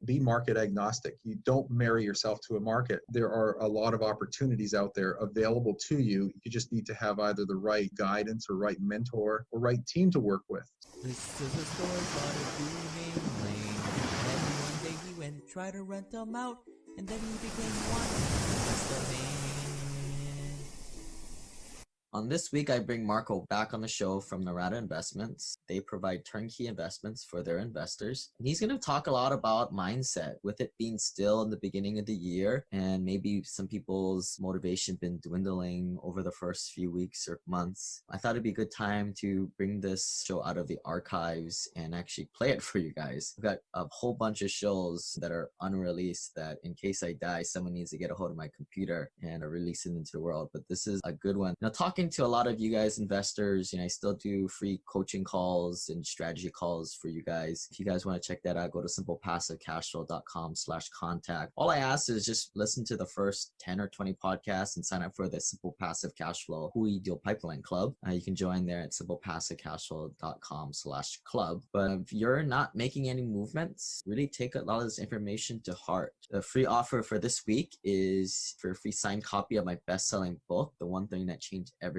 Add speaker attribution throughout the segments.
Speaker 1: be market agnostic. You don't marry yourself to a market. There are a lot of opportunities out there available to you. You just need to have either the right guidance or right mentor or right team to work with.
Speaker 2: This is a story about a dude named Lane. And one day he went and tried to rent them out, and then he became one. That's the man. On this week, I bring Marco back on the show from Narada Investments. They provide turnkey investments for their investors. And he's going to talk a lot about mindset, with it being still in the beginning of the year, and maybe some people's motivation been dwindling over the first few weeks or months. I thought it'd be a good time to bring this show out of the archives and actually play it for you guys. I've got a whole bunch of shows that are unreleased that in case I die, someone needs to get a hold of my computer and release it into the world. But this is a good one. Now, talking to a lot of you guys investors, I still do free coaching calls and strategy calls for you guys. If you guys want to check that out, go to SimplePassiveCashflow.com/contact. All I ask is just listen to the first 10 or 20 podcasts and sign up for the Simple Passive Cashflow Hui Deal Pipeline Club. You can join there at SimplePassiveCashflow.com/club. But if you're not making any movements, really take a lot of this information to heart. The free offer for this week is for a free signed copy of my best-selling book, The One Thing That Changed Everything.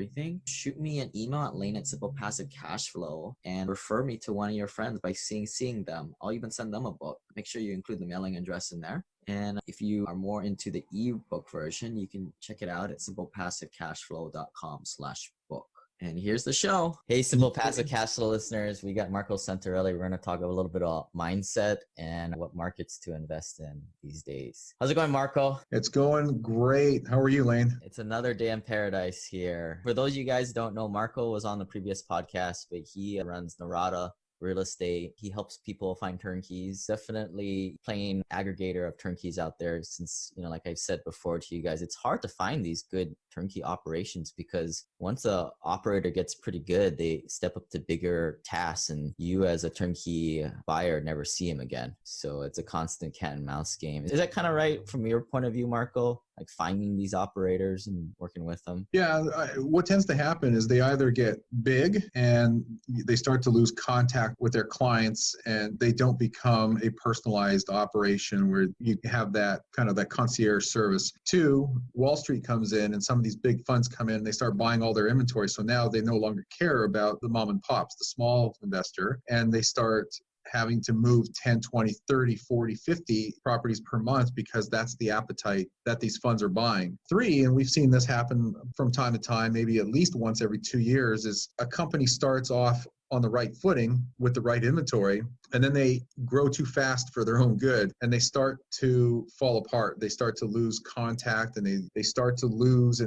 Speaker 2: Shoot me an email at Lane@SimplePassiveCashflow and refer me to one of your friends by seeing them. I'll even send them a book. Make sure you include the mailing address in there. And if you are more into the ebook version, you can check it out at SimplePassiveCashflow.com/book. And here's the show. Hey, Simple Passive Cashflow listeners, we got Marco Santarelli. We're going to talk a little bit about mindset and what markets to invest in these days. How's it going, Marco?
Speaker 1: It's going great. How are you, Lane?
Speaker 2: It's another day in paradise here. For those of you guys who don't know, Marco was on the previous podcast, but he runs Narada Real Estate. He helps people find turnkeys. Definitely playing aggregator of turnkeys out there, since, like I've said before to you guys, it's hard to find these good turnkey operations, because once a operator gets pretty good, they step up to bigger tasks, and you as a turnkey buyer never see him again. So it's a constant cat and mouse game. Is that kind of right from your point of view, Marco? Like finding these operators and working with them?
Speaker 1: Yeah, what tends to happen is they either get big and they start to lose contact with their clients, and they don't become a personalized operation where you have that kind of that concierge service. Two, Wall Street comes in and some of these big funds come in and they start buying all their inventory. So now they no longer care about the mom and pops, the small investor, and they start having to move 10, 20, 30, 40, 50 properties per month because that's the appetite that these funds are buying. Three, and we've seen this happen from time to time, maybe at least once every 2 years, is a company starts off on the right footing with the right inventory, and then they grow too fast for their own good, and they start to fall apart. They start to lose contact, and they start to lose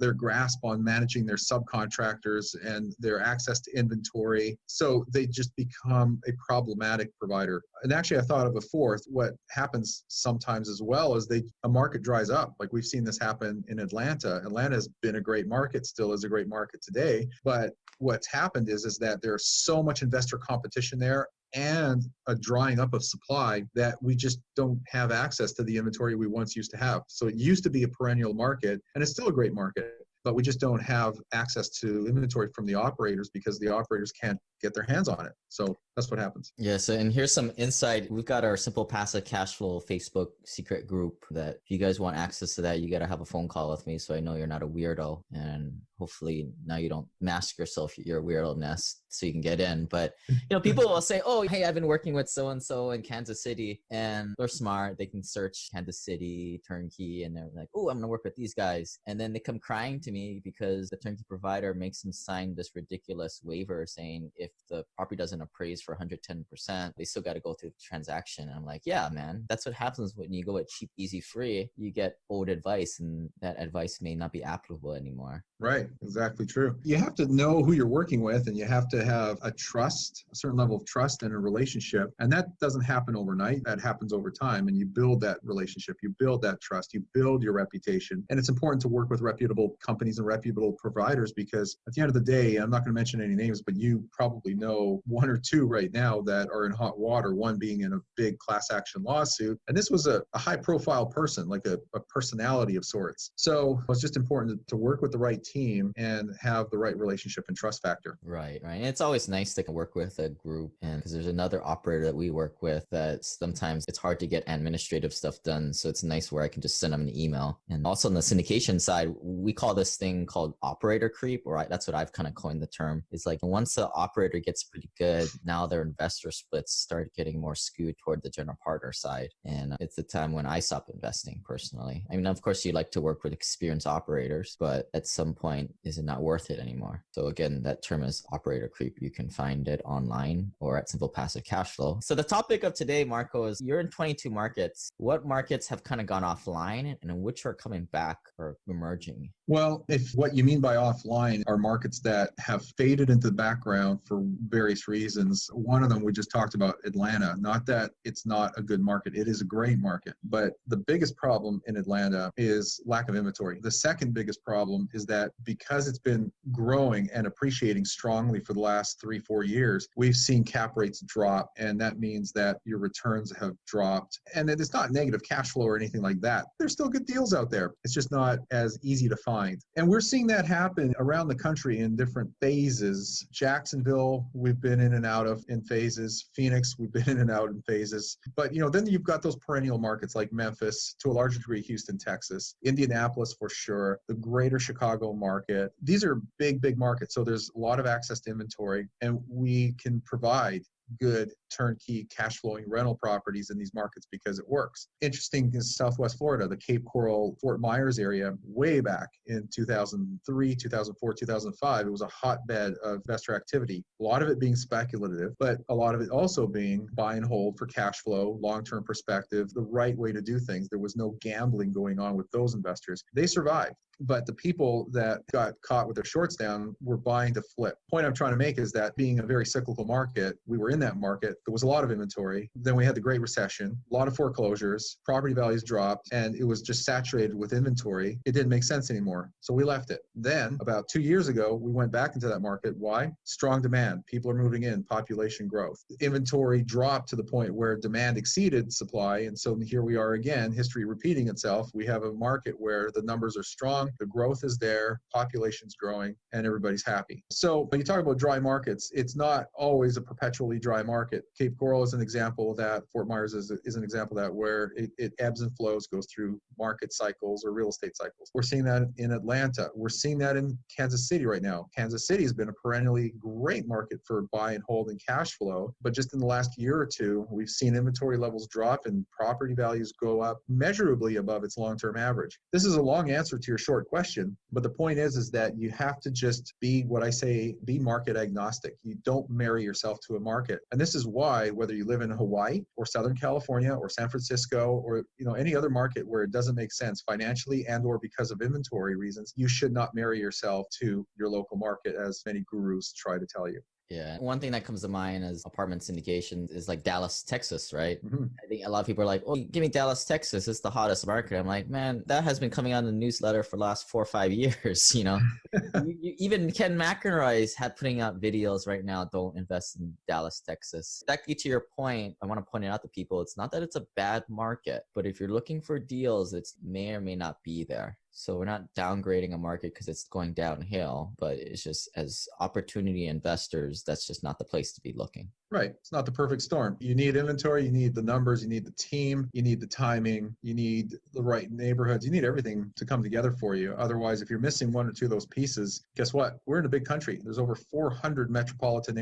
Speaker 1: their grasp on managing their subcontractors and their access to inventory. So they just become a problematic provider. And actually, I thought of a fourth. What happens sometimes as well is a market dries up. Like we've seen this happen in Atlanta. Atlanta has been a great market, still is a great market today. But what's happened is that there's so much investor competition there and a drying up of supply that we just don't have access to the inventory we once used to have. So it used to be a perennial market, and it's still a great market, but we just don't have access to inventory from the operators because the operators can't get their hands on it. So that's what happens.
Speaker 2: Yeah. So, and here's some insight. We've got our Simple Passive Cashflow Facebook secret group that if you guys want access to that, you got to have a phone call with me so I know you're not a weirdo. And hopefully now you don't mask yourself, your weirdo-ness, so you can get in. But, people will say, oh, hey, I've been working with so-and-so in Kansas City, and they're smart. They can search Kansas City, Turnkey, and they're like, oh, I'm going to work with these guys. And then they come crying to me because the turnkey provider makes them sign this ridiculous waiver saying if the property doesn't appraise for 110%, they still got to go through the transaction. And I'm like, yeah, man, that's what happens when you go with cheap, easy, free. You get old advice, and that advice may not be applicable anymore.
Speaker 1: Right. Exactly true. You have to know who you're working with, and you have to have a certain level of trust in a relationship. And that doesn't happen overnight. That happens over time. And you build that relationship, you build that trust, you build your reputation. And it's important to work with reputable companies and reputable providers, because at the end of the day, I'm not going to mention any names, but you probably know one or two right now that are in hot water, one being in a big class action lawsuit. And this was a high profile person, like a personality of sorts. So it's just important to work with the right team and have the right relationship and trust factor.
Speaker 2: Right. And it's always nice to work with a group, and because there's another operator that we work with that sometimes it's hard to get administrative stuff done. So it's nice where I can just send them an email. And also on the syndication side, we call this thing called operator creep, or that's what I've kind of coined the term. It's like once the operator gets pretty good, now their investor splits start getting more skewed toward the general partner side. And it's the time when I stop investing personally. I mean, of course, you like to work with experienced operators, but at some point, is it not worth it anymore? So again, that term is operator creep. You can find it online or at Simple Passive Cashflow. So the topic of today, Marco, is you're in 22 markets. What markets have kind of gone offline and which are coming back or emerging?
Speaker 1: Well, if what you mean by offline are markets that have faded into the background for various reasons, one of them we just talked about, Atlanta. Not that it's not a good market. It is a great market. But the biggest problem in Atlanta is lack of inventory. The second biggest problem is that because it's been growing and appreciating strongly for the last 3-4 years, we've seen cap rates drop. And that means that your returns have dropped. And it's not negative cash flow or anything like that. There's still good deals out there. It's just not as easy to find. And we're seeing that happen around the country in different phases. Jacksonville, we've been in and out of in phases. Phoenix, we've been in and out in phases. But then you've got those perennial markets like Memphis, to a larger degree, Houston, Texas, Indianapolis for sure, the greater Chicago market. These are big, big markets. So there's a lot of access to inventory, and we can provide good turnkey cash flowing rental properties in these markets because it works. Interesting is Southwest Florida, the Cape Coral, Fort Myers area, way back in 2003, 2004, 2005, it was a hotbed of investor activity. A lot of it being speculative, but a lot of it also being buy and hold for cash flow, long-term perspective, the right way to do things. There was no gambling going on with those investors. They survived. But the people that got caught with their shorts down were buying to flip. Point I'm trying to make is that being a very cyclical market, we were in that market. There was a lot of inventory. Then we had the Great Recession, a lot of foreclosures, property values dropped, and it was just saturated with inventory. It didn't make sense anymore. So we left it. Then about 2 years ago, we went back into that market. Why? Strong demand. People are moving in, population growth. Inventory dropped to the point where demand exceeded supply. And so here we are again, history repeating itself. We have a market where the numbers are strong. The growth is there, population's growing, and everybody's happy. So when you talk about dry markets, it's not always a perpetually dry market. Cape Coral is an example of that. Fort Myers is an example of that, where it ebbs and flows, goes through market cycles or real estate cycles. We're seeing that in Atlanta. We're seeing that in Kansas City right now. Kansas City has been a perennially great market for buy and hold and cash flow. But just in the last year or two, we've seen inventory levels drop and property values go up measurably above its long-term average. This is a long answer to your short question, but the point is that you have to just be what I say, be market agnostic. You don't marry yourself to a market. And this is why, whether you live in Hawaii or Southern California or San Francisco or any other market where it doesn't make sense financially and or because of inventory reasons, you should not marry yourself to your local market, as many gurus try to tell you.
Speaker 2: Yeah. One thing that comes to mind as apartment syndication is like Dallas, Texas, right?
Speaker 1: Mm-hmm.
Speaker 2: I think a lot of people are like, oh, give me Dallas, Texas. It's the hottest market. I'm like, man, that has been coming on the newsletter for the last 4 or 5 years. Even Ken McEnroy's had putting out videos right now, don't invest in Dallas, Texas. Exactly to your point, I want to point it out to people. It's not that it's a bad market, but if you're looking for deals, it may or may not be there. So we're not downgrading a market because it's going downhill, but it's just as opportunity investors, that's just not the place to be looking.
Speaker 1: Right. It's not the perfect storm. You need inventory, you need the numbers, you need the team, you need the timing, you need the right neighborhoods, you need everything to come together for you. Otherwise, if you're missing one or two of those pieces, guess what? We're in a big country. There's over 400 metropolitan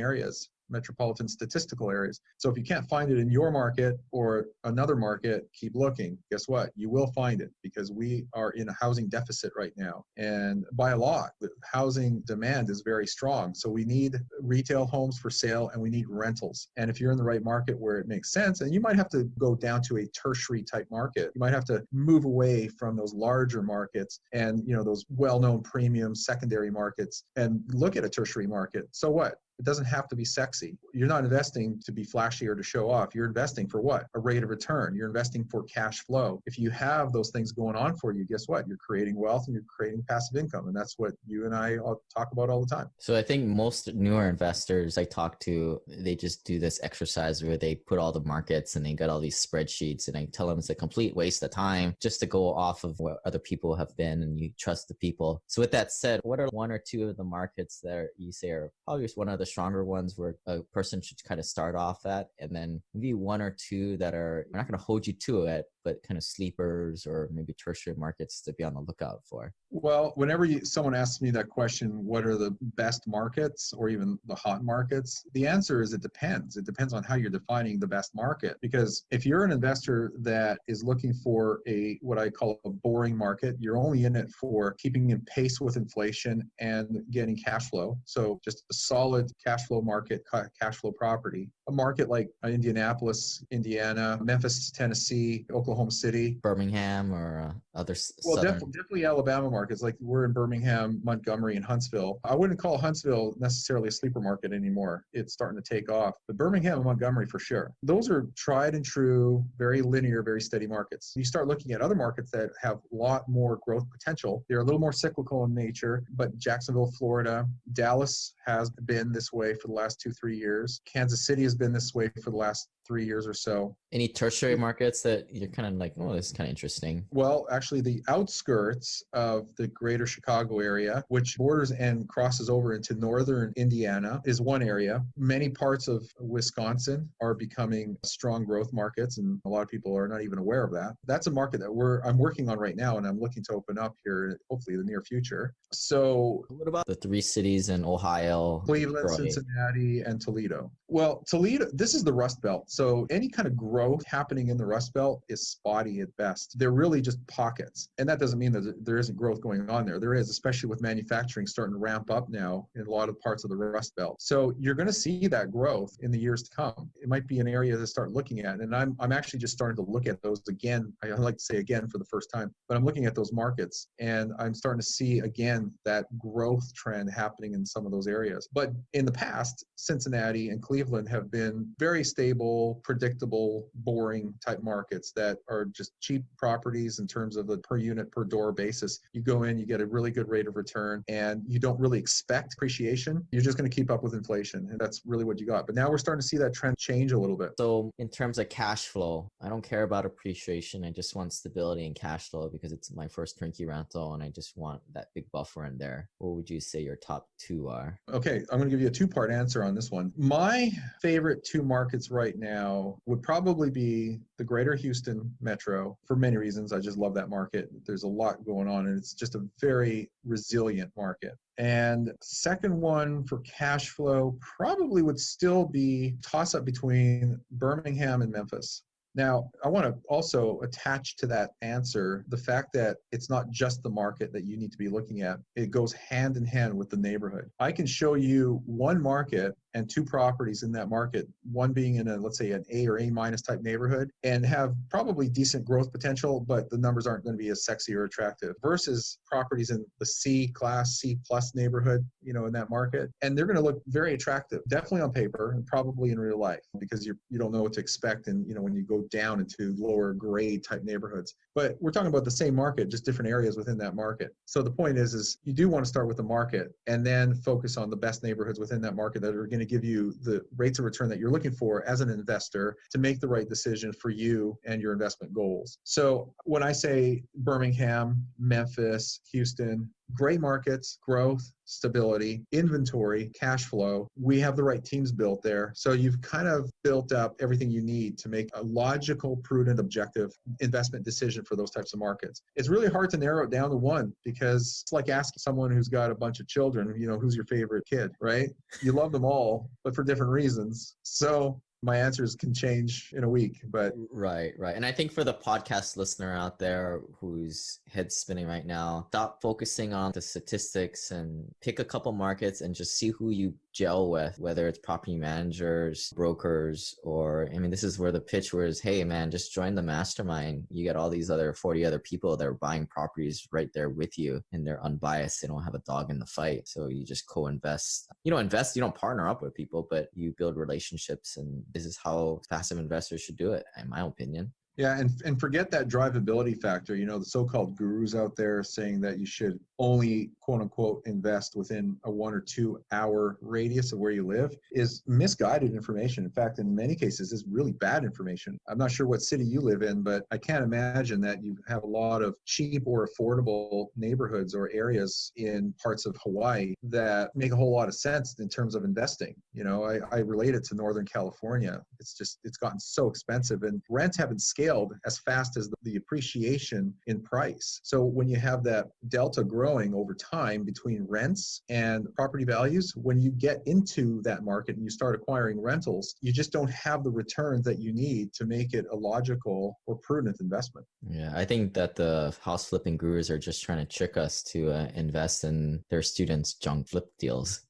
Speaker 1: statistical areas. So if you can't find it in your market or another market, keep looking. Guess what? You will find it, because we are in a housing deficit right now. And by a lot, the housing demand is very strong. So we need retail homes for sale and we need rentals. And if you're in the right market where it makes sense, and you might have to go down to a tertiary type market, you might have to move away from those larger markets and those well-known premium secondary markets and look at a tertiary market. So what? It doesn't have to be sexy. You're not investing to be flashy or to show off. You're investing for what? A rate of return. You're investing for cash flow. If you have those things going on for you, guess what? You're creating wealth and you're creating passive income. And that's what you and I all talk about all the time.
Speaker 2: So I think most newer investors I talk to, they just do this exercise where they put all the markets and they got all these spreadsheets, and I tell them it's a complete waste of time just to go off of what other people have been and you trust the people. So with that said, what are one or two of the markets that you say are probably one of the stronger ones where a person should kind of start off at, and then maybe one or two that are, I'm not going to hold you to it, but kind of sleepers or maybe tertiary markets to be on the lookout for?
Speaker 1: Well, whenever someone asks me that question, what are the best markets or even the hot markets? The answer is it depends. It depends on how you're defining the best market. Because if you're an investor that is looking for what I call a boring market, you're only in it for keeping in pace with inflation and getting cash flow. So just a solid cash flow market, cash flow property. A market like Indianapolis, Indiana, Memphis, Tennessee, Oklahoma City,
Speaker 2: Birmingham, or other
Speaker 1: well,
Speaker 2: southern.
Speaker 1: definitely Alabama markets. Like we're in Birmingham, Montgomery, and Huntsville. I wouldn't call Huntsville necessarily a sleeper market anymore. It's starting to take off. But Birmingham and Montgomery for sure. Those are tried and true, very linear, very steady markets. You start looking at other markets that have a lot more growth potential. They're a little more cyclical in nature, but Jacksonville, Florida, Dallas has been this way for the last 2-3 years. Kansas City has been this way for the last 3 years or so.
Speaker 2: Any tertiary markets that you're kind of like, oh, this is kind of interesting?
Speaker 1: Well, actually, the outskirts of the greater Chicago area, which borders and crosses over into northern Indiana, is one area. Many parts of Wisconsin are becoming strong growth markets, and a lot of people are not even aware of that. That's a market that I'm working on right now, and I'm looking to open up here, hopefully, in the near future. So,
Speaker 2: what about the three cities in Ohio?
Speaker 1: Cleveland,
Speaker 2: Detroit?
Speaker 1: Cincinnati, and Toledo. Well, Toledo, this is the Rust Belt. So any kind of growth happening in the Rust Belt is spotty at best. They're really just pockets. And that doesn't mean that there isn't growth going on there. There is, especially with manufacturing starting to ramp up now in a lot of parts of the Rust Belt. So you're going to see that growth in the years to come. It might be an area to start looking at. And I'm actually just starting to look at those again. I like to say again for the first time, but I'm looking at those markets and I'm starting to see again that growth trend happening in some of those areas. But in the past, Cincinnati and Cleveland have been very stable, predictable, boring type markets that are just cheap properties in terms of the per unit, per door basis. You go in, you get a really good rate of return, and you don't really expect appreciation. You're just going to keep up with inflation, and that's really what you got. But now we're starting to see that trend change a little bit.
Speaker 2: So in terms of cash flow, I don't care about appreciation. I just want stability and cash flow because it's my first turnkey rental and I just want that big buffer in there. What would you say your top two are?
Speaker 1: Okay, I'm going to give you a two-part answer on this one. My favorite two markets right now would probably be the greater Houston metro for many reasons. I just love that market. There's a lot going on and it's just a very resilient market. And second one for cash flow probably would still be toss-up between Birmingham and Memphis. Now, I want to also attach to that answer the fact that it's not just the market that you need to be looking at. It goes hand in hand with the neighborhood. I can show you one market and two properties in that market, one being in let's say an A or A minus type neighborhood and have probably decent growth potential, but the numbers aren't going to be as sexy or attractive versus properties in the C class, C plus neighborhood, in that market. And they're going to look very attractive, definitely on paper and probably in real life because you don't know what to expect. And, when you go down into lower grade type neighborhoods, but we're talking about the same market, just different areas within that market. So the point is you do want to start with the market and then focus on the best neighborhoods within that market that are going to give you the rates of return that you're looking for as an investor to make the right decision for you and your investment goals. So when I say Birmingham, Memphis, Houston, great markets, growth, stability, inventory, cash flow, we have the right teams built there. So you've kind of built up everything you need to make a logical, prudent, objective investment decision for those types of markets. It's really hard to narrow it down to one because it's like asking someone who's got a bunch of children, who's your favorite kid, right? You love them all, but for different reasons. So my answers can change in a week, but
Speaker 2: Right. And I think for the podcast listener out there whose head's spinning right now, stop focusing on the statistics and pick a couple markets and just see who you gel with, whether it's property managers, brokers, or, I mean, this is where the pitch was, hey man, just join the mastermind. You get all these other 40 other people that are buying properties right there with you, and they're unbiased. They don't have a dog in the fight. So you just co-invest. You don't invest, you don't partner up with people, but you build relationships. And this is how passive investors should do it, in my opinion.
Speaker 1: Yeah, and forget that drivability factor. You know, the so-called gurus out there saying that you should only, quote unquote, invest within a 1 or 2 hour radius of where you live is misguided information. In fact, in many cases, is really bad information. I'm not sure what city you live in, but I can't imagine that you have a lot of cheap or affordable neighborhoods or areas in parts of Hawaii that make a whole lot of sense in terms of investing. You know, I relate it to Northern California. It's gotten so expensive, and rents haven't scaled as fast as the appreciation in price. So when you have that delta growing over time between rents and property values, when you get into that market and you start acquiring rentals, you just don't have the returns that you need to make it a logical or prudent investment.
Speaker 2: Yeah, I think that the house flipping gurus are just trying to trick us to invest in their students' junk flip deals.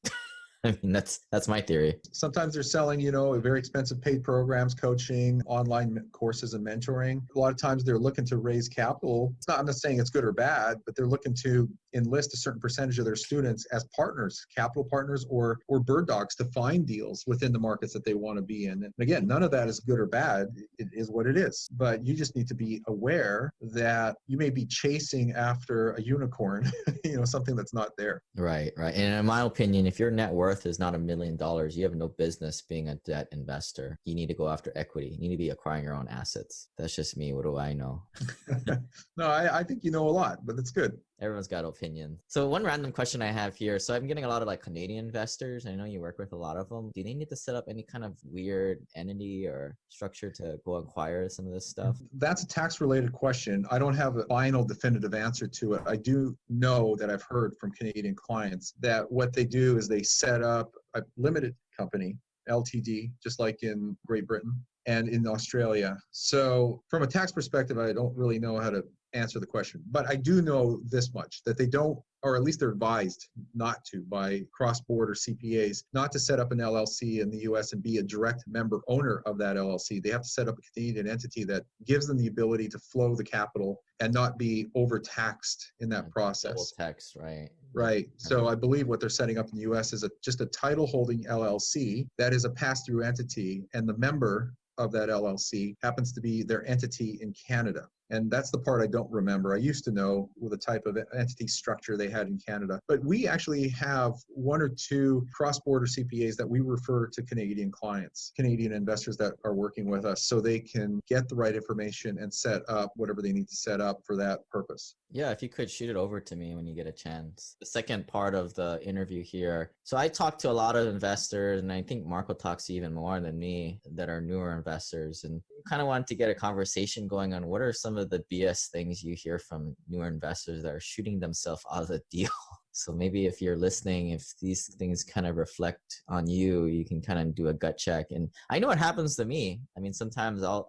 Speaker 2: I mean, that's my theory.
Speaker 1: Sometimes they're selling, you know, very expensive paid programs, coaching, online courses, and mentoring. A lot of times they're looking to raise capital. I'm not saying it's good or bad, but they're looking to enlist a certain percentage of their students as partners, capital partners, or bird dogs to find deals within the markets that they want to be in. And again, none of that is good or bad. It is what it is. But you just need to be aware that you may be chasing after a unicorn, you know, something that's not there.
Speaker 2: Right. And in my opinion, if your net worth is not $1 million, you have no business being a debt investor. You need to go after equity. You need to be acquiring your own assets. That's just me. What do I know?
Speaker 1: No, I think you know a lot, but it's good.
Speaker 2: Everyone's got opinions. So one random question I have here. So I'm getting a lot of like Canadian investors. I know you work with a lot of them. Do they need to set up any kind of weird entity or structure to go acquire some of this stuff?
Speaker 1: That's a tax related question. I don't have a final definitive answer to it. I do know that I've heard from Canadian clients that what they do is they set up a limited company, LTD, just like in Great Britain and in Australia. So from a tax perspective, I don't really know how to answer the question, but I do know this much, that they don't, or at least they're advised not to by cross-border CPAs, not to set up an LLC in the US and be a direct member owner of that LLC. They have to set up a Canadian entity that gives them the ability to flow the capital and not be overtaxed in that process.
Speaker 2: Double tax, right?
Speaker 1: Right. So I believe what they're setting up in the US is just a title holding LLC that is a pass-through entity, and the member of that LLC happens to be their entity in Canada. And that's the part I don't remember. I used to know with the type of entity structure they had in Canada. But we actually have 1 or 2 cross-border CPAs that we refer to Canadian clients, Canadian investors that are working with us, so they can get the right information and set up whatever they need to set up for that purpose.
Speaker 2: Yeah, if you could shoot it over to me when you get a chance. The second part of the interview here. So I talk to a lot of investors, and I think Marco talks even more than me, that are newer investors, and kind of wanted to get a conversation going on what are some of the BS things you hear from newer investors that are shooting themselves out of the deal. So maybe if you're listening, if these things kind of reflect on you, you can kind of do a gut check. And I know it happens to me. I mean, sometimes I'll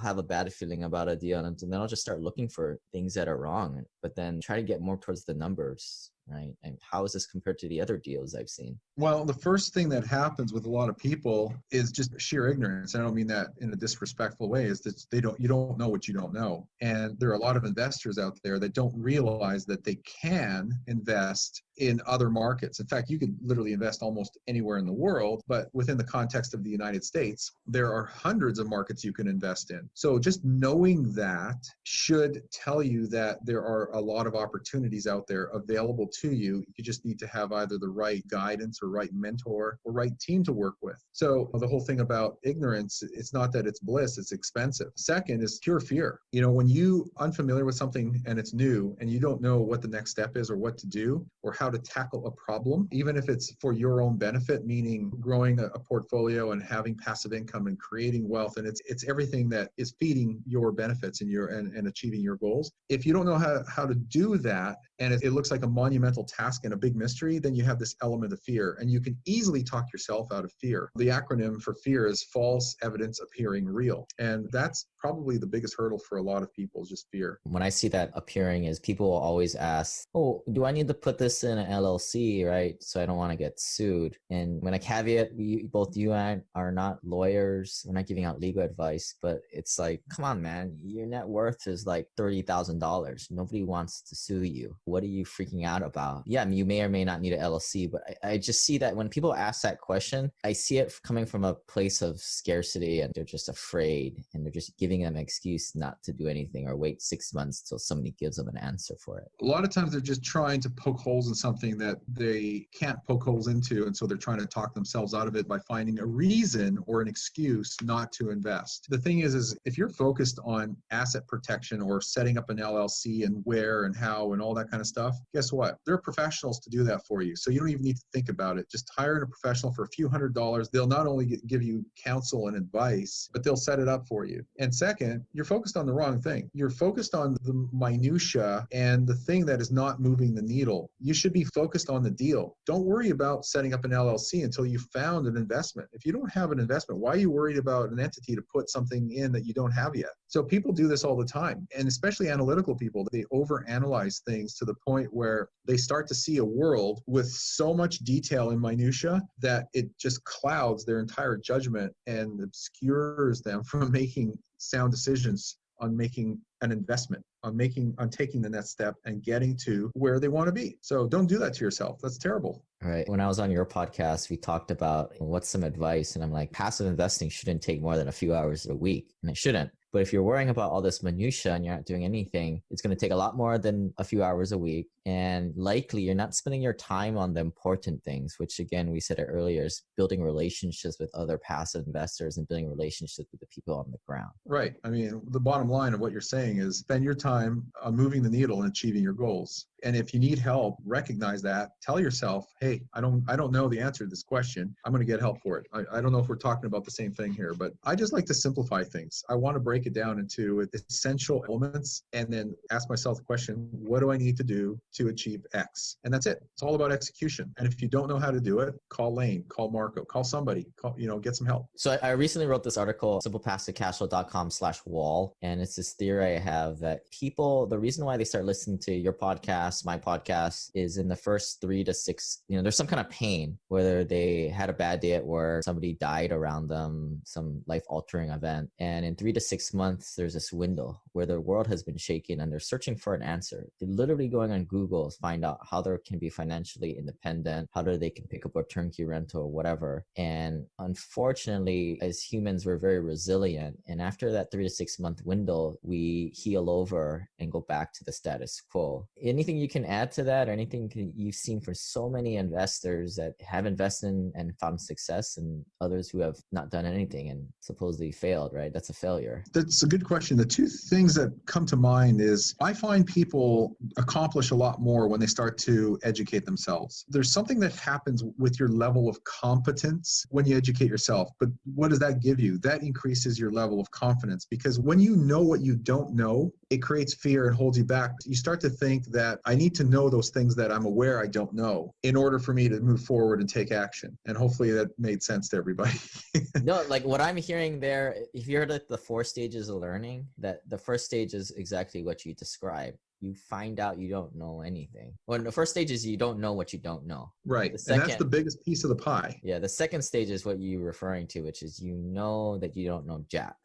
Speaker 2: have a bad feeling about a deal, and then I'll just start looking for things that are wrong, but then try to get more towards the numbers. Right? And how is this compared to the other deals I've seen?
Speaker 1: Well, the first thing that happens with a lot of people is just sheer ignorance. I don't mean that in a disrespectful way, is that you don't know what you don't know. And there are a lot of investors out there that don't realize that they can invest in other markets. In fact, you could literally invest almost anywhere in the world, but within the context of the United States, there are hundreds of markets you can invest in. So just knowing that should tell you that there are a lot of opportunities out there available to you. You just need to have either the right guidance or right mentor or right team to work with. So the whole thing about ignorance, it's not that it's bliss, it's expensive. Second is pure fear. You know, when you unfamiliar with something and it's new and you don't know what the next step is or what to do or how to tackle a problem, even if it's for your own benefit, meaning growing a portfolio and having passive income and creating wealth, and it's everything that is feeding your benefits and achieving your goals. If you don't know how to do that, and it looks like a monumental task and a big mystery, then you have this element of fear, and you can easily talk yourself out of fear. The acronym for fear is false evidence appearing real. And that's probably the biggest hurdle for a lot of people, is just fear.
Speaker 2: When I see that appearing is people will always ask, oh, do I need to put this in an LLC, right? So I don't want to get sued. And when I caveat, both you and I are not lawyers. We're not giving out legal advice, but it's like, come on, man, your net worth is like $30,000. Nobody wants to sue you. What are you freaking out about? Yeah, I mean, you may or may not need an LLC, but I just see that when people ask that question, I see it coming from a place of scarcity, and they're just afraid, and they're just giving them an excuse not to do anything or wait 6 months till somebody gives them an answer for it.
Speaker 1: A lot of times they're just trying to poke holes in something that they can't poke holes into, and so they're trying to talk themselves out of it by finding a reason or an excuse not to invest. The thing is if you're focused on asset protection or setting up an LLC and where and how and all that kind of stuff, guess what? There are professionals to do that for you. So you don't even need to think about it. Just hire a professional for a few $100s. They'll not only give you counsel and advice, but they'll set it up for you. And second, you're focused on the wrong thing. You're focused on the minutia and the thing that is not moving the needle. You should be focused on the deal. Don't worry about setting up an LLC until you found an investment. If you don't have an investment, why are you worried about an entity to put something in that you don't have yet? So people do this all the time, and especially analytical people, they overanalyze things to the point where they start to see a world with so much detail and minutia that it just clouds their entire judgment and obscures them from making sound decisions on making an investment, on taking the next step and getting to where they want to be. So don't do that to yourself. That's terrible.
Speaker 2: All right. When I was on your podcast, we talked about what's some advice, and I'm like, passive investing shouldn't take more than a few hours a week, and it shouldn't. But if you're worrying about all this minutia and you're not doing anything, it's going to take a lot more than a few hours a week. And likely you're not spending your time on the important things, which again, we said it earlier, is building relationships with other passive investors and building relationships with the people on the ground.
Speaker 1: Right. I mean, the bottom line of what you're saying is spend your time on moving the needle and achieving your goals. And if you need help, recognize that. Tell yourself, hey, I don't know the answer to this question. I'm going to get help for it. I don't know if we're talking about the same thing here, but I just like to simplify things. I want to break it down into essential elements and then ask myself the question, what do I need to do to achieve X? And that's it. It's all about execution. And if you don't know how to do it, call Lane, call Marco, call somebody, get some help.
Speaker 2: So I recently wrote this article, SimplePassiveCashflow.com/wall. And it's this theory I have that people, the reason why they start listening to your podcast, my podcast, is in the first 3 to 6, there's some kind of pain, whether they had a bad day at work, somebody died around them, some life-altering event. And in 3 to 6 months, there's this window where their world has been shaken and they're searching for an answer. They're literally going on Google to find out how they can be financially independent, how they can pick up a turnkey rental or whatever. And unfortunately, as humans, we're very resilient. And after that 3 to 6 month window, we heal over and go back to the status quo. Anything you can add to that, or anything you've seen for so many investors that have invested and found success, and others who have not done anything and supposedly failed, right? That's a failure.
Speaker 1: That's a good question. The two things that come to mind is I find people accomplish a lot more when they start to educate themselves. There's something that happens with your level of competence when you educate yourself. But what does that give you? That increases your level of confidence, because when you know what you don't know, it creates fear and holds you back. You start to think that I need to know those things that I'm aware I don't know in order for me to move forward and take action. And hopefully that made sense to everybody.
Speaker 2: No, like what I'm hearing there, if you heard the 4 stages of learning, that the first stage is exactly what you described. You find out you don't know anything. Well, the first stage is you don't know what you don't know.
Speaker 1: Right. And that's the biggest piece of the pie.
Speaker 2: Yeah. The second stage is what you're referring to, which is you know that you don't know jack.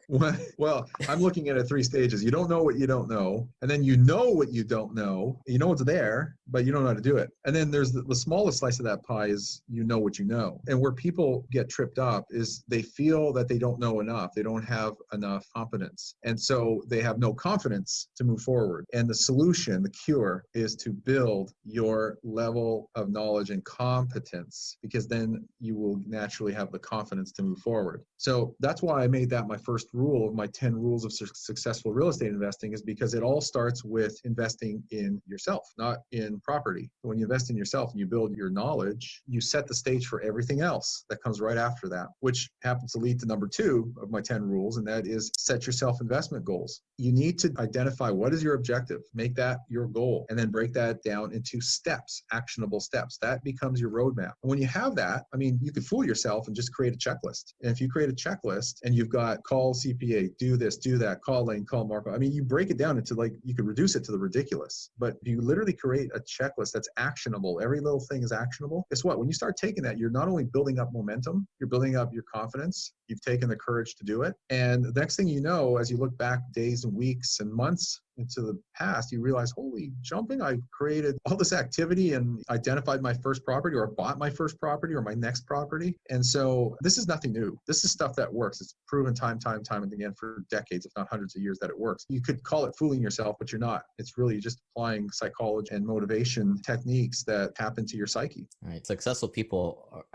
Speaker 1: Well, I'm looking at it 3 stages. You don't know what you don't know. And then you know what you don't know. You know it's there, but you don't know how to do it. And then there's the smallest slice of that pie is you know what you know. And where people get tripped up is they feel that they don't know enough. They don't have enough competence. And so they have no confidence to move forward. And the solution, the cure, is to build your level of knowledge and competence, because then you will naturally have the confidence to move forward. So that's why I made that my first rule of my 10 rules of successful real estate investing, is because it all starts with investing in yourself, not in property. When you invest in yourself and you build your knowledge, you set the stage for everything else that comes right after that, which happens to lead to number 2 of my 10 rules, and that is set yourself investment goals. You need to identify what is your objective, make that your goal, and then break that down into steps, actionable steps. That becomes your roadmap. And when you have that, I mean, you could fool yourself and just create a checklist. And if you create a checklist and you've got call CPA, do this, do that, call Lane, call Marco. I mean, you break it down into, like, you could reduce it to the ridiculous, but you literally create a checklist that's actionable. Every little thing is actionable. Guess what? When you start taking that, you're not only building up momentum, you're building up your confidence. You've taken the courage to do it. And the next thing you know, as you look back days and weeks and months into the past, you realize, holy jumping, I created all this activity and identified my first property, or bought my first property, or my next property. And so this is nothing new. This is stuff that works. It's proven time and again for decades, if not hundreds of years, that it works. You could call it fooling yourself, but you're not. It's really just applying psychology and motivation techniques that tap into your psyche.
Speaker 2: Right. Successful people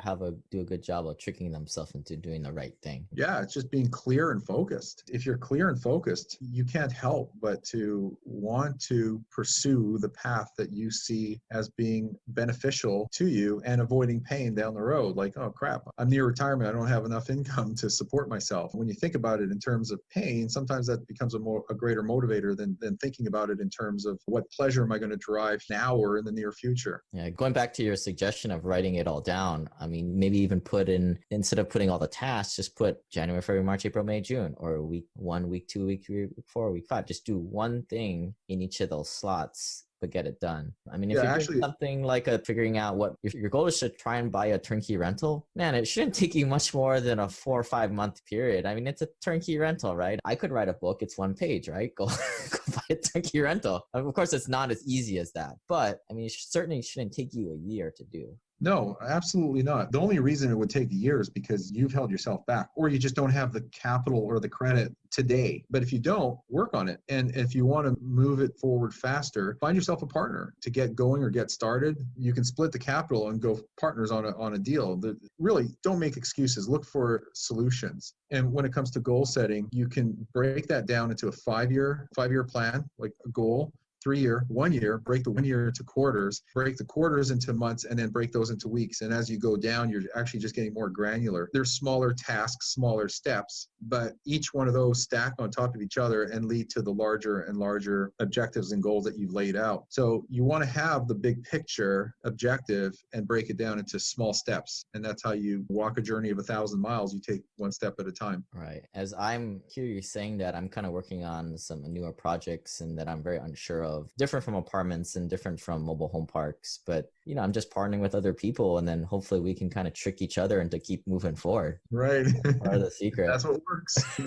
Speaker 2: do a good job of tricking themselves into doing the right thing.
Speaker 1: Yeah, it's just being clear and focused. If you're clear and focused, you can't help but to want to pursue the path that you see as being beneficial to you and avoiding pain down the road. Like, oh crap, I'm near retirement, I don't have enough income to support myself. When you think about it in terms of pain, sometimes that becomes a greater motivator than thinking about it in terms of what pleasure am I going to derive now or in the near future.
Speaker 2: Yeah, going back to your suggestion of writing it all down, I mean, maybe even put in, instead of putting all the tasks, just put January, February, March, April, May, June, or week 1, week 2, week 3, week 4, week 5. Just do one thing in each of those slots, but get it done. I mean, if you're doing something like figuring out what if your goal is to try and buy a turnkey rental, man, it shouldn't take you much more than a 4 or 5 month period. I mean, it's a turnkey rental, right? I could write a book. It's 1 page, right? Go buy a turnkey rental. Of course, it's not as easy as that, but I mean, it certainly shouldn't take you a year to do.
Speaker 1: No, absolutely not. The only reason it would take a year is because you've held yourself back, or you just don't have the capital or the credit today. But if you don't, work on it. And if you want to move it forward faster, find yourself a partner to get going or get started. You can split the capital and go partners on a deal. Really, don't make excuses. Look for solutions. And when it comes to goal setting, you can break that down into a 5-year plan, like a goal. 3-year, 1 year, break the 1 year into quarters, break the quarters into months, and then break those into weeks. And as you go down, you're actually just getting more granular. There's smaller tasks, smaller steps, but each one of those stack on top of each other and lead to the larger and larger objectives and goals that you've laid out. So you want to have the big picture objective and break it down into small steps. And that's how you walk a journey of 1,000 miles. You take one step at a time.
Speaker 2: Right. As I'm hear you saying that, I'm kind of working on some newer projects and that I'm very unsure of, different from apartments and different from mobile home parks. But, you know, I'm just partnering with other people, and then hopefully we can kind of trick each other into keep moving forward.
Speaker 1: Right.
Speaker 2: Part of the secret.
Speaker 1: That's what works.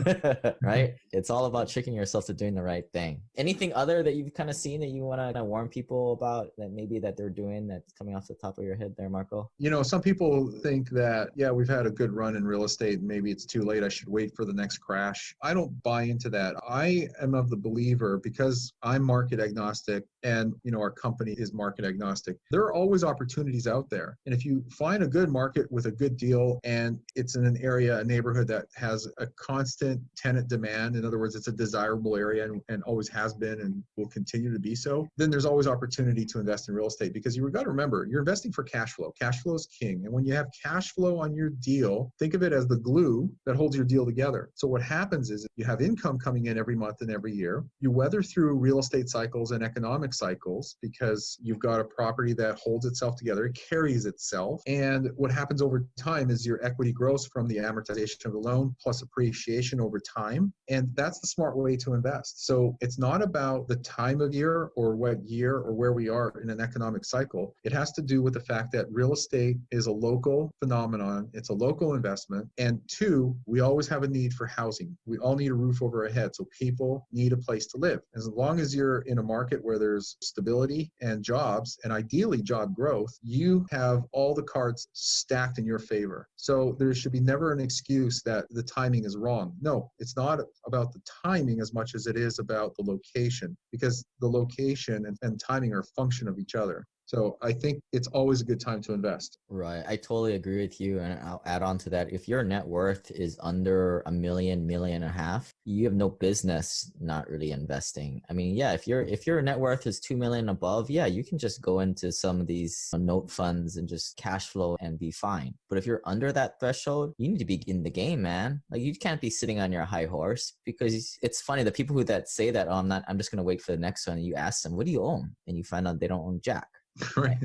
Speaker 2: Right. It's all about tricking yourself to doing the right thing. Anything other that you've kind of seen that you want to warn people about that maybe that they're doing that's coming off the top of your head there, Marco?
Speaker 1: You know, some people think that, yeah, we've had a good run in real estate. Maybe it's too late. I should wait for the next crash. I don't buy into that. I am of the believer, because I'm market agnostic and, you know, our company is market agnostic. There are always opportunities out there. And if you find a good market with a good deal and it's in an area, a neighborhood that has a constant tenant demand, in other words, it's a desirable area and always has been and will continue to be so, then there's always opportunity to invest in real estate, because you've got to remember, you're investing for cash flow. Cash flow is king. And when you have cash flow on your deal, think of it as the glue that holds your deal together. So what happens is you have income coming in every month and every year. You weather through real estate cycles and economic cycles because you've got a property that holds itself together, it carries itself. And what happens over time is your equity grows from the amortization of the loan plus appreciation over time. And that's the smart way to invest. So it's not about the time of year or what year or where we are in an economic cycle. It has to do with the fact that real estate is a local phenomenon. It's a local investment. And 2, we always have a need for housing. We all need a roof over our head. So people need a place to live. As long as you're in a market where there's stability and jobs, and ideally job growth, you have all the cards stacked in your favor. So there should be never an excuse that the timing is wrong. No, it's not about the timing as much as it is about the location, because the location and timing are a function of each other. So I think it's always a good time to invest.
Speaker 2: Right. I totally agree with you. And I'll add on to that. If your net worth is under a million, million and a half, you have no business not really investing. I mean, yeah, if your net worth is 2 million above, yeah, you can just go into some of these note funds and just cash flow and be fine. But if you're under that threshold, you need to be in the game, man. Like you can't be sitting on your high horse, because it's funny, the people that say that, oh, I'm just going to wait for the next one. And you ask them, what do you own? And you find out they don't own jack.
Speaker 1: Right.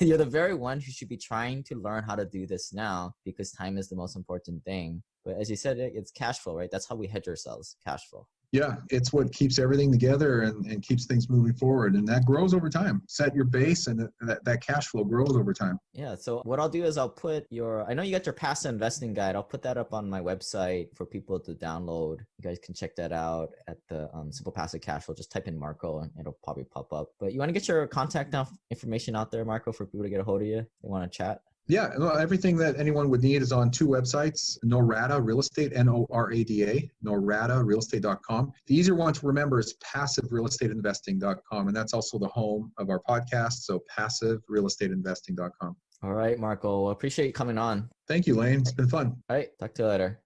Speaker 2: You're the very one who should be trying to learn how to do this now, because time is the most important thing. But as you said, it's cash flow, right? That's how we hedge ourselves, cash flow.
Speaker 1: Yeah, it's what keeps everything together and keeps things moving forward. And that grows over time. Set your base and that cash flow grows over time.
Speaker 2: Yeah. So what I'll do is I'll put I know you got your passive investing guide. I'll put that up on my website for people to download. You guys can check that out at the Simple Passive Cashflow. Just type in Marco and it'll probably pop up. But you want to get your contact information out there, Marco, for people to get a hold of you? They want to chat?
Speaker 1: Yeah, everything that anyone would need is on 2 websites, Norada Real Estate, Norada, noradarealestate.com. The easier one to remember is passiverealestateinvesting.com, and that's also the home of our podcast, so passiverealestateinvesting.com.
Speaker 2: All right, Marco. I appreciate you coming on.
Speaker 1: Thank you, Lane. It's been fun.
Speaker 2: All right, talk to you later.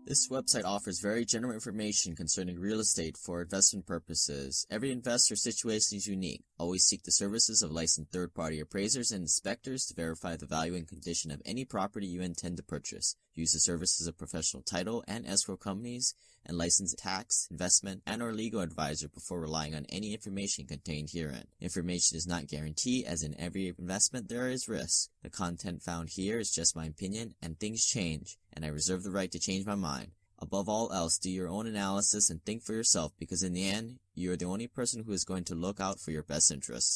Speaker 2: This website offers very general information concerning real estate for investment purposes. Every investor situation is unique. Always seek the services of licensed third-party appraisers and inspectors to verify the value and condition of any property you intend to purchase. Use the services of professional title and escrow companies and licensed tax, investment, and or legal advisor before relying on any information contained herein. Information is not guaranteed, as in every investment there is risk. The content found here is just my opinion, and things change, and I reserve the right to change my mind. Above all else, do your own analysis and think for yourself, because in the end, you are the only person who is going to look out for your best interests.